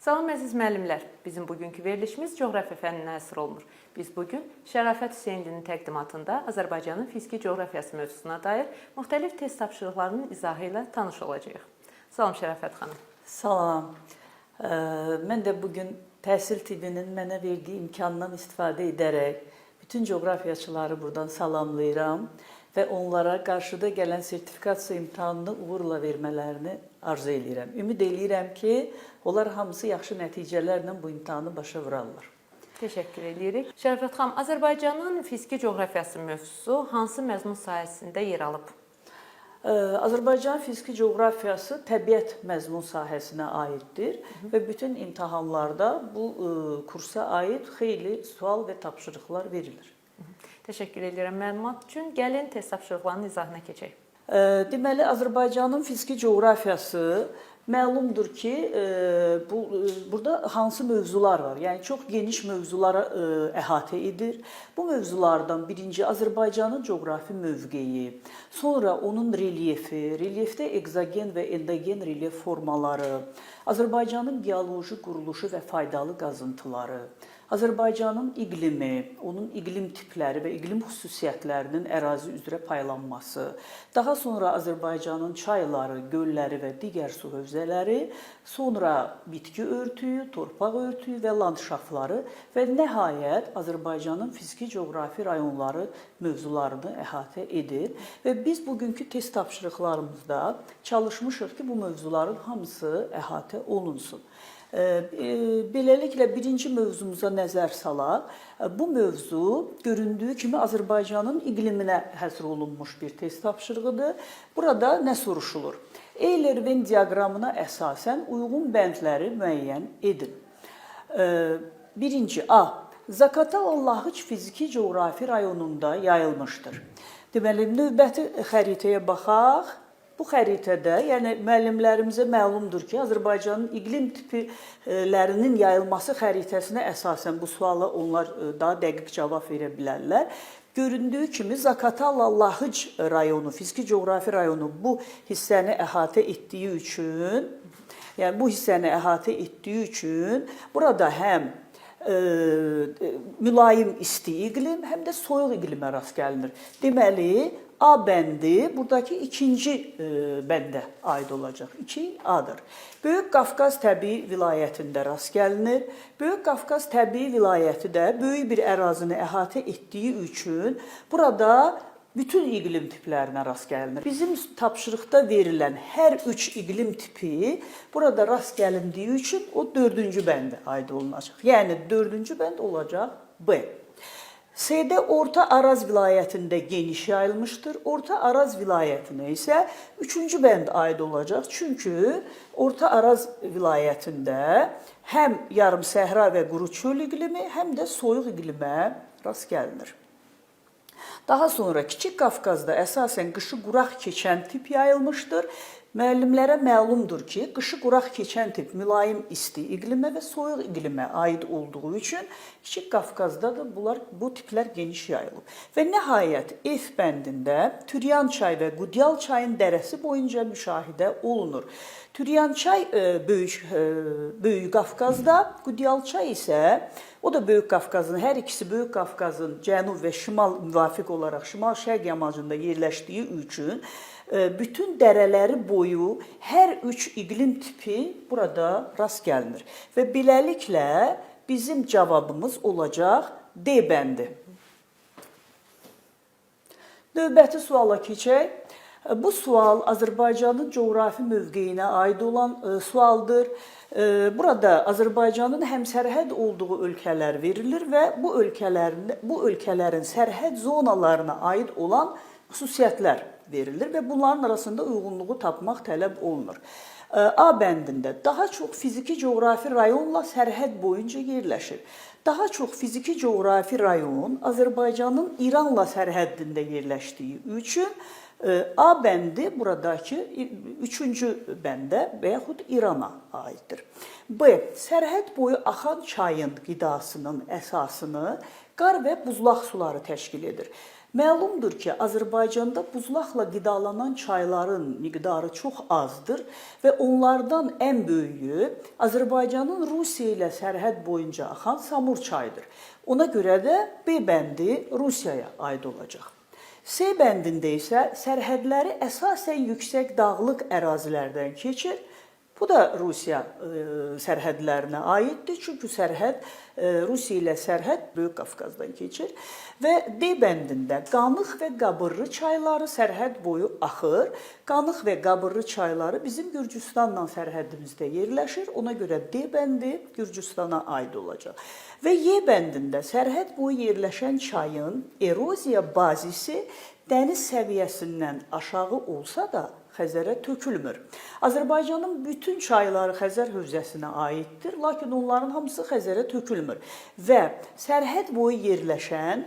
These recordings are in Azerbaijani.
Salam əziz müəllimlər, bizim bugünkü verilişimiz coğrafiya fənninə həsr olunur. Biz bugün Şərafət Hüseynlinin təqdimatında Azərbaycanın fiziki coğrafiyası mövzusuna dair müxtəlif test tapşırıqlarının izahı ilə tanış olacağıq. Salam Şərafət xanım. Salam. Mən də bugün təhsil tibinin mənə verdiyi imkandan istifadə edərək bütün coğrafiyaçıları buradan salamlayıram və onlara qarşıda gələn sertifikasiya imtahanını uğurla vermələrini arzu edirəm. Ümid edirəm ki, onlar hamısı yaxşı nəticələrlə bu imtahanı başa vurarlar. Təşəkkür edirik. Şərafət xanım, Azərbaycanın fiziki coğrafiyası mövzusu hansı məzmun sahəsində yer alıb? Azərbaycan fiziki coğrafiyası təbiət məzmun sahəsinə aiddir və bütün imtahanlarda bu kursa aid xeyli sual və tapşırıqlar verilir. Təşəkkür edirəm məlumat üçün. Gəlin test tapşırıqlarının izahına keçək. Deməli, Azərbaycanın fiziki coğrafiyası məlumdur ki, burada hansı mövzular var? Yəni, çox geniş mövzulara əhatə edir. Bu mövzulardan birinci Azərbaycanın coğrafi mövqeyi, sonra onun relyefi, relyefdə eksogen və endogen relyef formaları, Azərbaycanın geoloji quruluşu və faydalı qazıntıları, Azərbaycanın iqlimi, onun iqlim tipləri və iqlim xüsusiyyətlərinin ərazi üzrə paylanması, daha sonra Azərbaycanın çayları, gölləri və digər su hövzələri, sonra bitki örtüyü, torpaq örtüyü və landşaftları və nəhayət Azərbaycanın fiziki coğrafi rayonları mövzularını əhatə edir və biz bugünkü test tapşırıqlarımızda çalışmışıq ki, bu mövzuların hamısı əhatə olunsun. Beləliklə, birinci mövzumuza nəzər salaq. Bu mövzu göründüyü kimi Azərbaycanın iqliminə həsr olunmuş bir test tapşırığıdır. Burada nə soruşulur? Eyler-Venn diaqramına əsasən uyğun bəndləri müəyyən edin. Birinci A. Zaqatala-Lahıc fiziki coğrafi rayonunda yayılmışdır. Deməli, növbəti xəritəyə baxaq. Bu xəritədə, yəni müəllimlərimizə məlumdur ki, Azərbaycanın iqlim tiplərinin yayılması xəritəsinə əsasən bu suala onlar daha dəqiq cavab verə bilərlər. Göründüyü kimi Zaqatala-Lahıc rayonu, fiziki coğrafi rayonu bu hissəni əhatə etdiyi üçün, burada həm mülayim isti iqlim, həm də soyuq iqlimə rast gəlinir. Deməli, A bəndi buradakı ikinci bəndə aid olacaq. 2A-dır. Böyük Qafqaz təbii vilayətində rast gəlinir. Böyük Qafqaz təbii vilayəti də böyük bir ərazini əhatə etdiyi üçün burada bütün iqlim tiplərinə rast gəlinir. Bizim tapşırıqda verilən hər üç iqlim tipi burada rast gəlindiyi üçün o dördüncü bəndə aid olunacaq. Yəni, dördüncü bənd olacaq B. C-də Orta Araz vilayətində geniş yayılmışdır. Orta Araz vilayətinə isə üçüncü bənd aid olacaq. Çünki Orta Araz vilayətində həm yarım səhra və quru çöl iqlimi, həm də soyuq iqlimə rast gəlinir. Daha sonra Kiçik Qafqazda əsasən qışı quraq keçən tip yayılmışdır. Müəllimlərə məlumdur ki, qışı quraq keçən tip mülayim isti iqlimə və soyuq iqlimə aid olduğu üçün Kiçik Qafqazda da bu tiplər geniş yayılıb. Və nəhayət F bəndində Türyan çay və Qudyal çayın dərəsi boyunca müşahidə olunur. Türyan çay Böyük Qafqazda, Qudyal çay isə o da Böyük Qafqazın, hər ikisi Böyük Qafqazın cənub və şimal müvafiq olaraq şimal-şərq yamacında yerləşdiyi üçün bütün dərələri boyu hər üç iqlim tipi burada rast gəlinir. Və beləliklə bizim cavabımız olacaq D bəndi. Növbəti suala keçək. Bu sual Azərbaycanın coğrafi mövqeyinə aid olan sualdır. Burada Azərbaycanın həmsərhəd olduğu ölkələr verilir və bu ölkələrin sərhəd zonalarına aid olan xüsusiyyətlər verilir və bunların arasında uyğunluğu tapmaq tələb olunur. A bəndində daha çox fiziki coğrafi rayonla sərhəd boyunca yerləşir. Daha çox fiziki coğrafi rayon Azərbaycanın İranla sərhəddində yerləşdiyi üçün A bəndi buradakı üçüncü bəndə və yaxud İrana aiddir. B. Sərhəd boyu axan çayın qidasının əsasını qar və buzlaq suları təşkil edir. Məlumdur ki, Azərbaycanda buzlaqla qidalanan çayların miqdarı çox azdır və onlardan ən böyüyü Azərbaycanın Rusiya ilə sərhəd boyunca axan Samur çayıdır. Ona görə də B bəndi Rusiyaya aid olacaq. C bəndində isə sərhədləri əsasən yüksək dağlıq ərazilərdən keçir. Bu da Rusiya sərhədlərinə aiddir. Çünki Rusiya ilə sərhəd Böyük Qafqazdan keçir və D bəndində Qanıq və Qabırlı çayları sərhəd boyu axır. Qanıq və Qabırlı çayları bizim Gürcüstanla sərhədimizdə yerləşir. Ona görə D bəndi Gürcüstana aid olacaq. Və Y bəndində sərhəd boyu yerləşən çayın eroziya bazisi dəniz səviyyəsindən aşağı olsa da Xəzərə tökülmür. Azərbaycanın bütün çayları Xəzər hövzəsinə aiddir, lakin onların hamısı Xəzərə tökülmür. Və sərhəd boyu yerləşən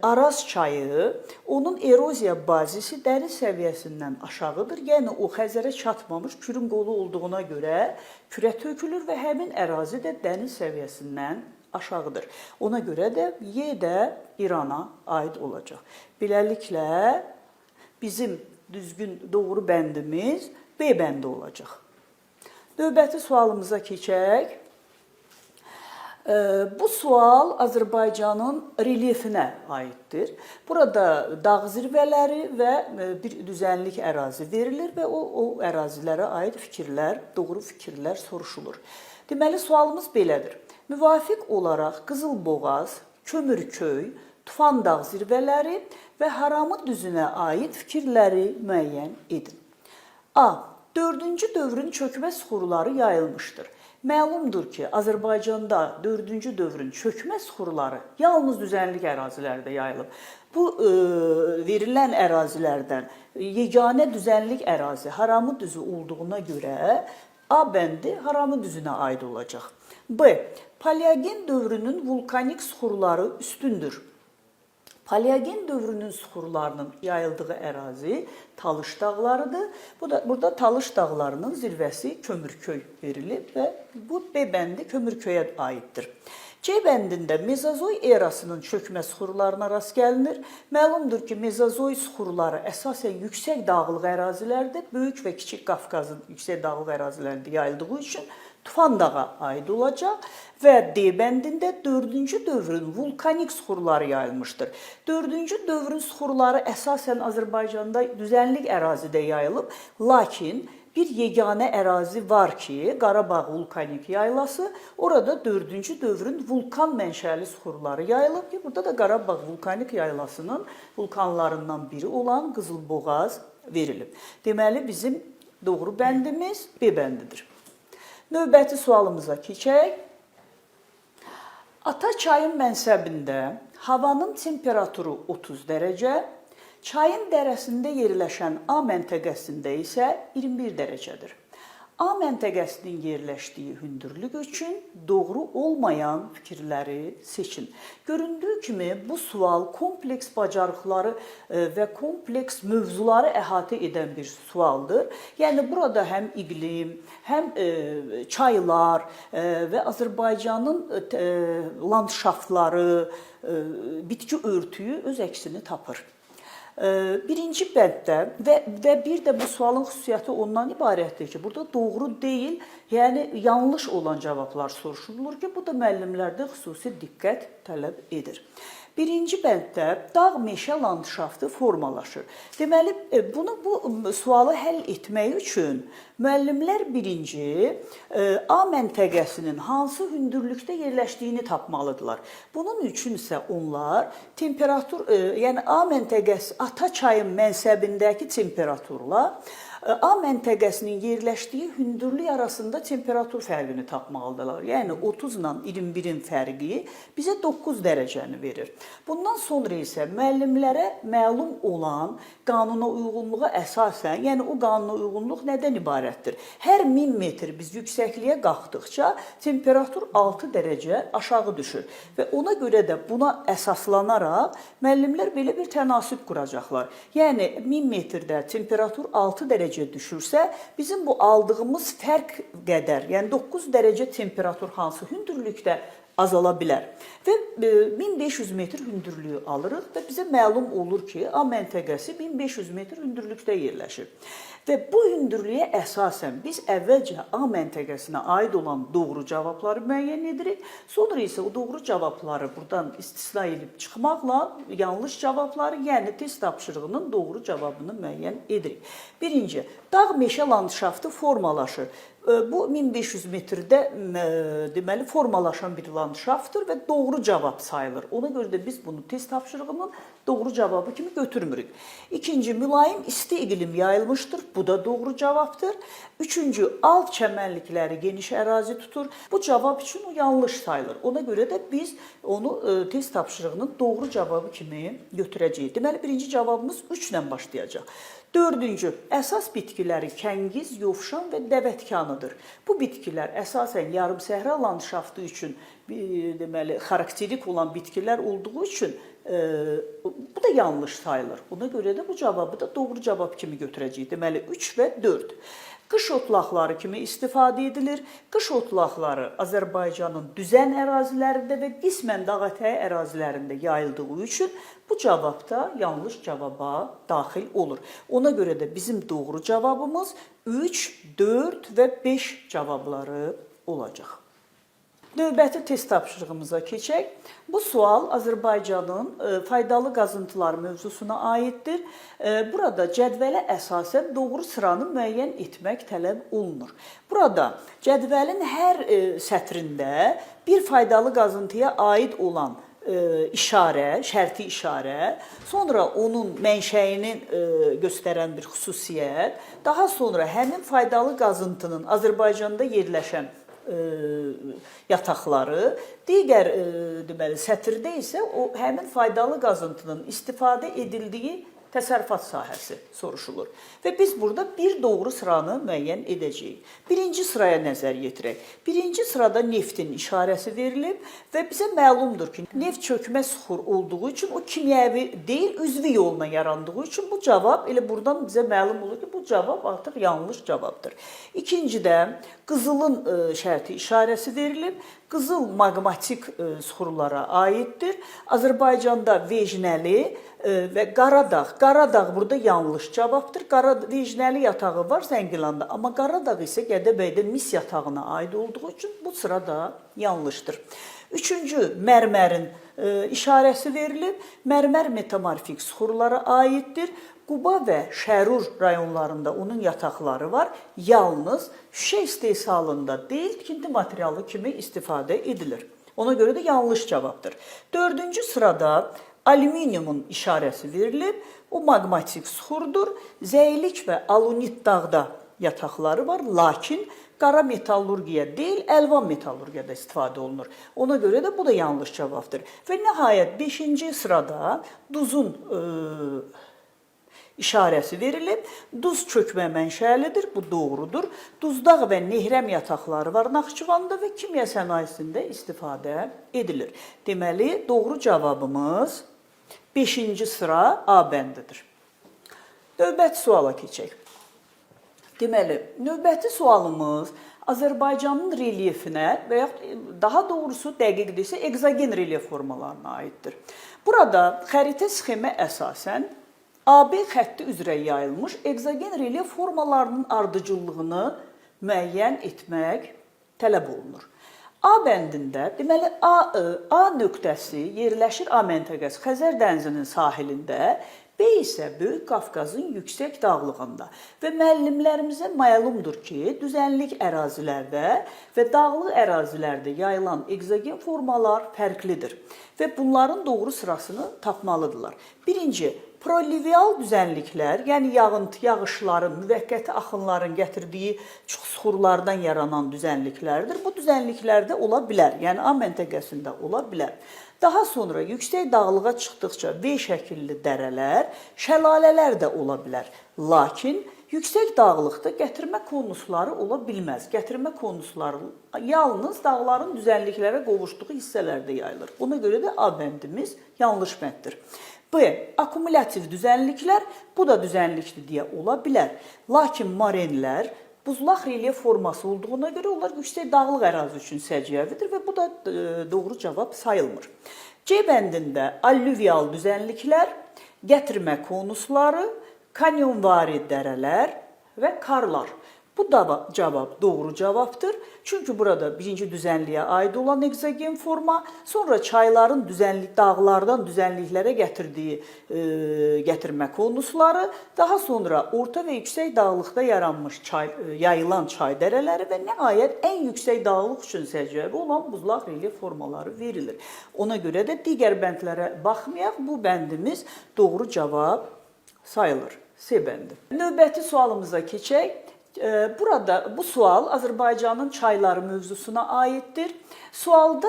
Araz çayı, onun eroziya bazisi dəniz səviyyəsindən aşağıdır. Yəni o Xəzərə çatmamış Kürün qolu olduğuna görə Kürə tökülür və həmin ərazi də dəniz səviyyəsindən aşağıdır. Ona görə də Y də İrana aid olacaq. Beləliklə bizim düzgün doğru bəndimiz B bəndi olacaq. Növbəti sualımıza keçək. Bu sual Azərbaycanın relyefinə aiddir. Burada dağ zirvələri və bir düzənlik ərazi verilir və o ərazilərə aid fikirlər, doğru fikirlər soruşulur. Deməli, sualımız belədir. Müvafiq olaraq Qızılboğaz, Kömürköy, Tufandağ zirvələri və Haramı düzünə aid fikirləri müəyyən edin. A. 4-cü dövrün çökmə süxurları yayılmışdır. Məlumdur ki, Azərbaycanda 4-cü dövrün çökmə süxurları yalnız düzənlik ərazilərdə yayılıb. Bu verilən ərazilərdən yeganə düzənlik ərazi Haramı düzü olduğuna görə A bəndi Haramı düzünə aid olacaq. B. Paleogen dövrünün vulkanik süxurları üstündür. Paleogen dövrünün süxurlarının yayıldığı ərazi Talış dağlarıdır. Burada Talış dağlarının zirvəsi Kömürköy verilib və bu B bəndi Kömürköyə aiddir. C bəndində Mezozoy erasının çökmə süxurlarına rast gəlinir. Məlumdur ki, Mezozoy süxurları əsasən yüksək dağlıq ərazilərdə, Böyük və Kiçik Qafqazın yüksək dağlıq ərazilərində yayıldığı üçün Tufan dağa aid olacaq və D bəndində 4-cü dövrün vulkanik süxurları yayılmışdır. 4-cü dövrün süxurları əsasən Azərbaycanda düzənlik ərazidə yayılıb, lakin bir yeganə ərazi var ki, Qarabağ vulkanik yaylası, orada 4-cü dövrün vulkan mənşəli süxurları yayılıb ki, burada da Qarabağ vulkanik yaylasının vulkanlarından biri olan Qızılboğaz verilib. Deməli, bizim doğru bəndimiz B bəndidir. Növbəti sualımıza keçək. Ata çayın mənsəbində havanın temperaturu 30 dərəcə, çayın dərəsində yerləşən A məntəqəsində isə 21 dərəcədir. A məntəqəsinin yerləşdiyi hündürlük üçün doğru olmayan fikirləri seçin. Göründüyü kimi bu sual kompleks bacarıqları və kompleks mövzuları əhatə edən bir sualdır. Yəni burada həm iqlim, həm çaylar və Azərbaycanın landşaftları, bitki örtüyü öz əksini tapır. Birinci bənddə və bir də bu sualın xüsusiyyəti ondan ibarətdir ki, burada doğru deyil, yəni yanlış olan cavablar soruşulur ki, bu da müəllimlərdə xüsusi diqqət tələb edir. Birinci bənddə dağ-meşə landşaftı formalaşır. Deməli, bu sualı həll etmək üçün müəllimlər birinci A məntəqəsinin hansı hündürlükdə yerləşdiyini tapmalıdırlar. Bunun üçün isə onlar temperatur, yəni A məntəqəsi, Ata çayın mənsəbindəki temperaturla A məntəqəsinin yerləşdiyi hündürlük arasında temperatur fərqini tapmalıdırlar. Yəni 30 ilə 21-in fərqi bizə 9 dərəcəni verir. Bundan sonra isə müəllimlərə məlum olan qanuna uyğunluğa əsasən, yəni o qanuna uyğunluq nədən ibarətdir? Hər 1000 metr biz yüksəkliyə qalxdıqca temperatur 6 dərəcə aşağı düşür və ona görə də buna əsaslanaraq müəllimlər belə bir tənasüb quracaqlar. Yəni 1000 metrdə temperatur 6 dərəcə düşürsə, bizim bu aldığımız fərq qədər, yəni 9 dərəcə temperatur hansı hündürlükdə azala bilər. Və 1500 metr hündürlüyü alırıq və bizə məlum olur ki, A məntəqəsi 1500 metr hündürlükdə yerləşir. Və bu hündürlüyə əsasən biz əvvəlcə A məntəqəsinə aid olan doğru cavabları müəyyən edirik. Sonra isə o doğru cavabları buradan istisna edib çıxmaqla yanlış cavabları, yəni test tapşırığının doğru cavabını müəyyən edirik. Birinci, dağ-meşə landşaftı formalaşır. Bu 1500 metrdə deməli formalaşan bir landşaftdır və doğru cavab sayılır. Ona görə də biz bunu test tapşırığının doğru cavabı kimi götürmürük. İkinci, mülayim isti iqlim yayılmışdır. Bu da doğru cavabdır. Üçüncü, alt çəmənlikləri geniş ərazi tutur. Bu cavab üçün o yanlış sayılır. Ona görə də biz onu test tapşırığının doğru cavabı kimi götürəcəyik. Deməli, birinci cavabımız 3 ilə başlayacaq. Dördüncü, əsas bitkiləri kəngiz, yovşan və dəvətkanıdır. Bu bitkilər əsasən yarımsəhra landşaftı üçün deməli xarakterik olan bitkilər olduğu üçün bu da yanlış sayılır. Buna görə də bu cavabı da doğru cavab kimi götürəcəyik. Deməli 3 və 4. Qış otlaqları kimi istifadə edilir. Qış otlaqları Azərbaycanın düzən ərazilərində və qismən dağətəyi ərazilərində yayıldığı üçün bu cavab da yanlış cavaba daxil olur. Ona görə də bizim doğru cavabımız 3, 4 və 5 cavabları olacaq. Növbəti test tapşırığımıza keçək. Bu sual Azərbaycanın faydalı qazıntılar mövzusuna aiddir. Burada cədvələ əsasən doğru sıranı müəyyən etmək tələb olunur. Burada cədvəlin hər sətrində bir faydalı qazıntıya aid olan işarə, şərti işarə, sonra onun mənşəyini göstərən bir xüsusiyyət, daha sonra həmin faydalı qazıntının Azərbaycanda yerləşən yataqları, digər deməli sətirdə isə o həmin faydalı qazıntının istifadə edildiyi təsərrüfat sahəsi soruşulur. Və biz burada bir doğru sıranı müəyyən edəcəyik. Birinci sıraya nəzər yetirək. Birinci sırada neftin işarəsi verilib və bizə məlumdur ki, neft çökmə suxur olduğu üçün o kimyəvi deyil, üzvi yolla yarandığı üçün bu cavab elə buradan bizə məlum olur ki, bu cavab artıq yanlış cavabdır. İkincidə qızılın şərti işarəsi verilib. Qızıl maqmatik suxurlara aiddir. Azərbaycanda Vejnəli və Qaradağ. Qaradağ burada yanlış cavabdır. Vejnəli yatağı var Zəngilanda, amma Qaradağ isə Gədəbəydə mis yatağına aid olduğu üçün bu sıra da yanlışdır. Üçüncü, mərmərin işarəsi verilib. Mərmər metamorfik suxurlara aiddir. Quba və Şərur rayonlarında onun yataqları var. Yalnız şüşə istehsalında deyil, tikinti materialı kimi istifadə edilir. Ona görə də yanlış cavabdır. Dördüncü sırada alüminiumun işarəsi verilib. O maqmatik suxurdur. Zəylik və alunit dağda yataqları var. Lakin qara metallurgiya deyil, əlvan metallurgiyada istifadə olunur. Ona görə də bu da yanlış cavabdır. Və nəhayət 5-ci sırada duzun işarəsi verilib. Duz çökmə mənşəlidir, bu doğrudur. Duzdağ və Nehrəm yataqları var Naxçıvanda və kimya sənayesində istifadə edilir. Deməli, doğru cavabımız 5-ci sıra A bəndidir. Növbəti suala keçək. Deməli, növbəti sualımız Azərbaycanın relyefinə və yaxud daha doğrusu dəqiqdirsə eksogen relyef formalarına aiddir. Burada xəritə sxemə əsasən AB xətti üzrə yayılmış eksogen relyef formalarının ardıcıllığını müəyyən etmək tələb olunur. A bəndində, deməli A nöqtəsi yerləşir A məntəqəsi Xəzər dənizinin sahilində, B isə Böyük Qafqazın yüksək dağlığında və müəllimlərimizə məlumdur ki, düzənlik ərazilərdə və dağlıq ərazilərdə yayılan eksogen formalar fərqlidir və bunların doğru sırasını tapmalıdırlar. Birinci, prolivial düzənliklər, yəni yağıntı, yağışların, müvəqqəti axınların gətirdiyi suxurlardan yaranan düzənliklərdir. Bu düzənliklərdə ola bilər, yəni A məntəqəsində ola bilər. Daha sonra yüksək dağlığa çıxdıqca V şəkilli dərələr, şəlalələr də ola bilər. Lakin yüksək dağlıqda gətirmə konusları ola bilməz. Gətirmə konusları yalnız dağların düzənliklərə qovuşduğu hissələrdə yayılır. Buna görə də A bəndimiz yanlış bənddir. B. Akkumulyativ düzənliklər, bu da düzənlikdir deyə ola bilər. Lakin morenlər buzlaq relyef forması olduğuna görə onlar yüksək dağlıq ərazi üçün səciyyəvidir və bu da doğru cavab sayılmır. C bəndində allüvial düzənliklər, gətirmə konusları, kanyonvari dərələr və karlar. Bu da cavab doğru cavabdır. Çünki burada birinci düzənliyə aid olan eksogen forma, sonra çayların dağlardan düzənliklərə gətirmə konusları, daha sonra orta və yüksək dağlıqda yaranmış yayılan çay dərələri və nəhayət ən yüksək dağlıq üçün səciyyəvi olan buzlaq relyef formaları verilir. Ona görə də digər bəndlərə baxmayaq, bu bəndimiz doğru cavab sayılır. C bəndi. Növbəti sualımıza keçək. Burada bu sual Azərbaycanın çayları mövzusuna aiddir. Sualda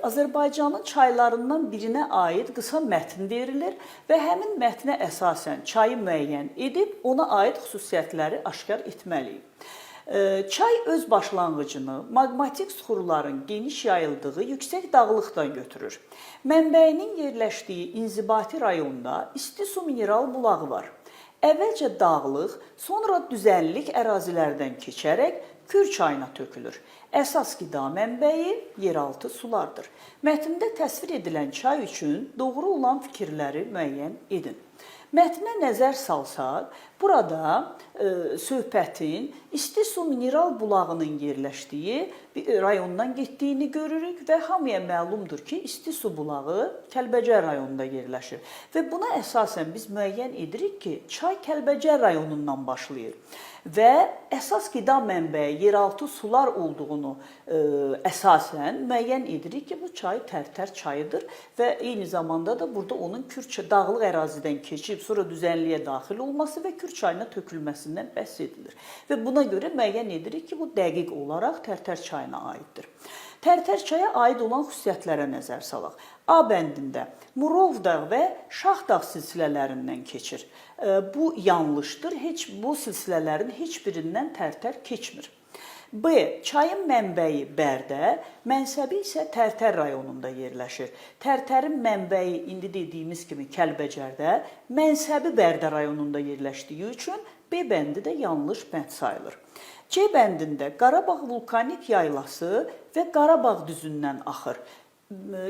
Azərbaycanın çaylarından birinə aid qısa mətn verilir və həmin mətnə əsasən çayı müəyyən edib ona aid xüsusiyyətləri aşkar etməliyik. Çay öz başlanğıcını maqmatik suxurların geniş yayıldığı yüksək dağlıqdan götürür. Mənbəyinin yerləşdiyi inzibati rayonda isti su mineral bulağı var. Əvvəlcə dağlıq, sonra düzənlik ərazilərdən keçərək Kür çayına tökülür. Əsas qida mənbəyi yeraltı sulardır. Mətndə təsvir edilən çay üçün doğru olan fikirləri müəyyən edin. Mətnə nəzər salsaq, burada söhbətin isti su mineral bulağının yerləşdiyi rayondan getdiyini görürük və hamıya məlumdur ki, isti su bulağı Kəlbəcər rayonunda yerləşir. Və buna əsasən biz müəyyən edirik ki, çay Kəlbəcər rayonundan başlayır və əsas qida mənbəyi yeraltı sular olduğunu əsasən müəyyən edirik ki, bu çay Tərtər çayıdır və eyni zamanda da burada onun Kür dağlıq ərazidən keçib, sonra düzənliyə daxil olması və Kür çayına tökülməsindən bəhs edilir. Və buna görə müəyyən edirik ki, bu dəqiq olaraq Tərtər çayına aiddir. Tərtər çaya aid olan xüsusiyyətlərə nəzər salaq. A bəndində Murovdağ və Şahdağ silsilələrindən keçir. Bu yanlışdır. Bu silsilələrin heç birindən Tərtər keçmir. B. Çayın mənbəyi Bərdə, mənsəbi isə Tərtər rayonunda yerləşir. Tərtərin mənbəyi indi dediyimiz kimi Kəlbəcərdə, mənsəbi Bərdə rayonunda yerləşdiyi üçün B bəndi də yanlış bənd sayılır. C bəndində Qarabağ vulkanik yaylası və Qarabağ düzündən axır.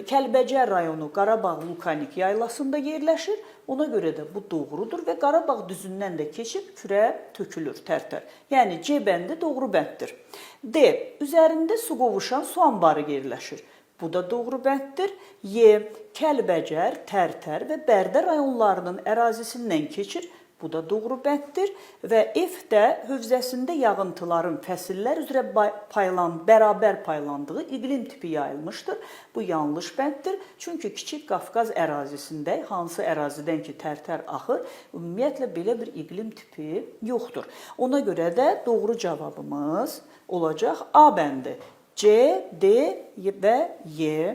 Kəlbəcər rayonu Qarabağ vulkanik yaylasında yerləşir. Ona görə də bu doğrudur və Qarabağ düzündən də keçib Kürə tökülür Tərtər. Yəni C bəndi doğru bənddir. D. Üzərində su qovuşan su anbarı yerləşir. Bu da doğru bənddir. Y. Kəlbəcər, Tərtər və Bərdə rayonlarının ərazisindən keçir. Bu da doğru bənddir və F də hövzəsində yağıntıların fəsillər üzrə bərabər paylandığı iqlim tipi yayılmışdır. Bu yanlış bənddir. Çünki Kiçik Qafqaz ərazisində, hansı ərazidən ki Tərtər axır, ümumiyyətlə belə bir iqlim tipi yoxdur. Ona görə də doğru cavabımız olacaq A bəndi. C, D və Y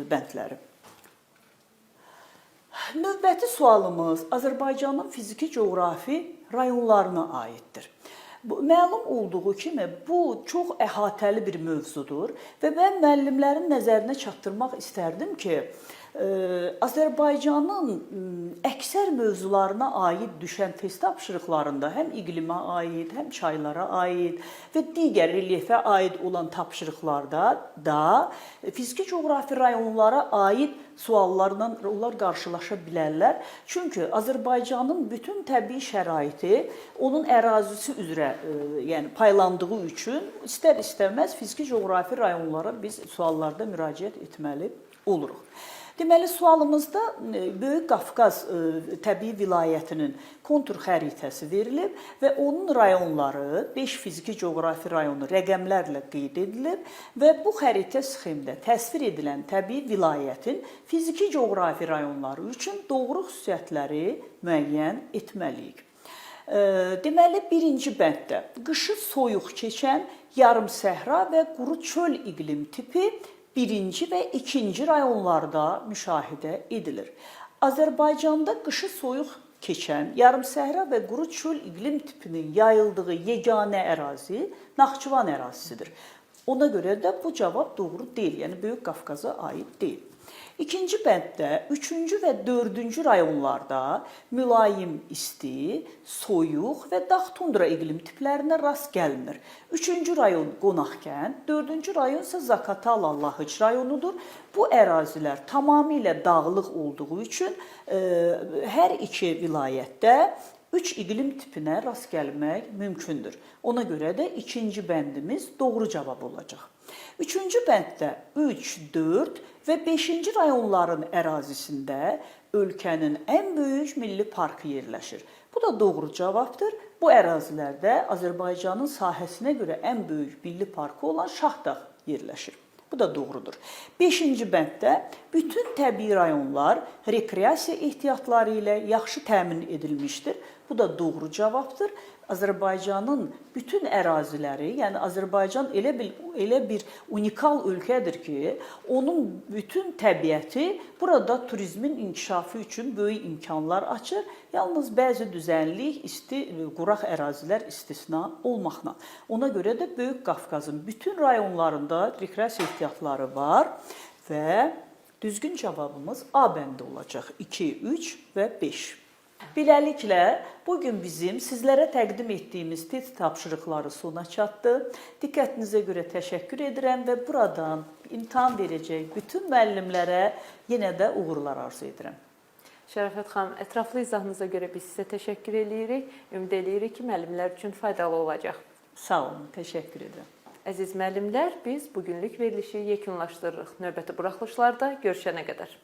bəndləri. Növbəti sualımız Azərbaycanın fiziki coğrafi rayonlarına aiddir. Məlum olduğu kimi bu çox əhatəli bir mövzudur və mən müəllimlərin nəzərinə çatdırmaq istərdim ki, Azərbaycanın əksər mövzularına aid düşən test tapşırıqlarında həm iqlimə aid, həm çaylara aid və digər relyefə aid olan tapşırıqlarda da fiziki coğrafi rayonlara aid suallarla onlar qarşılaşa bilərlər. Çünki Azərbaycanın bütün təbii şəraiti onun ərazisi üzrə yəni paylandığı üçün istər-istəməz fiziki coğrafi rayonlara biz suallarda müraciət etməli oluruq. Deməli, sualımızda Böyük Qafqaz təbii vilayətinin kontur xəritəsi verilib və onun rayonları, 5 fiziki coğrafi rayonu rəqəmlərlə qeyd edilib və bu xəritə sxemdə təsvir edilən təbii vilayətin fiziki coğrafi rayonları üçün doğru xüsusiyyətləri müəyyən etməliyik. Deməli, birinci bənddə qışı soyuq keçən yarım səhra və quru çöl iqlim tipi birinci və ikinci rayonlarda müşahidə edilir. Azərbaycanda qışı soyuq keçən yarımsəhra və quru çöl iqlim tipinin yayıldığı yeganə ərazi Naxçıvan ərazisidir. Ona görə də bu cavab doğru deyil, yəni Böyük Qafqaza aid deyil. İkinci bənddə 3-cü və 4-cü rayonlarda mülayim isti, soyuq və dağ tundra iqlim tiplərinə rast gəlinir. 3-cü rayon Qonaqkənd, 4-cü rayon isə Zaqatala, Lahıc rayonudur. Bu ərazilər tamamilə dağlıq olduğu üçün hər iki vilayətdə 3 iqlim tipinə rast gəlmək mümkündür. Ona görə də ikinci bəndimiz doğru cavab olacaq. Üçüncü bənddə 3, 4 və 5-ci rayonların ərazisində ölkənin ən böyük milli parkı yerləşir. Bu da doğru cavabdır. Bu ərazilərdə Azərbaycanın sahəsinə görə ən böyük milli parkı olan Şahdağ yerləşir. Bu da doğrudur. 5-ci bənddə bütün təbii rayonlar rekreasiya ehtiyatları ilə yaxşı təmin edilmişdir. Bu da doğru cavabdır. Azərbaycanın bütün əraziləri, yəni Azərbaycan elə bir unikal ölkədir ki, onun bütün təbiəti burada turizmin inkişafı üçün böyük imkanlar açır. Yalnız bəzi düzənlik, isti, quraq ərazilər istisna olmaqla. Ona görə də Böyük Qafqazın bütün rayonlarında rekreasiya ehtiyatları var və düzgün cavabımız A bəndi olacaq. 2, 3 və 5. Beləliklə, bugün bizim sizlərə təqdim etdiyimiz test tapşırıqları sona çatdı. Diqqətinizə görə təşəkkür edirəm və buradan imtahan verəcək bütün müəllimlərə yenə də uğurlar arzu edirəm. Şərafət xanım, ətraflı izahınıza görə biz sizə təşəkkür edirik. Ümid edirik ki, müəllimlər üçün faydalı olacaq. Sağ olun, təşəkkür edirəm. Əziz müəllimlər, biz bugünlük verilişi yekunlaşdırırıq. Növbəti buraxılışlarda görüşənə qədər.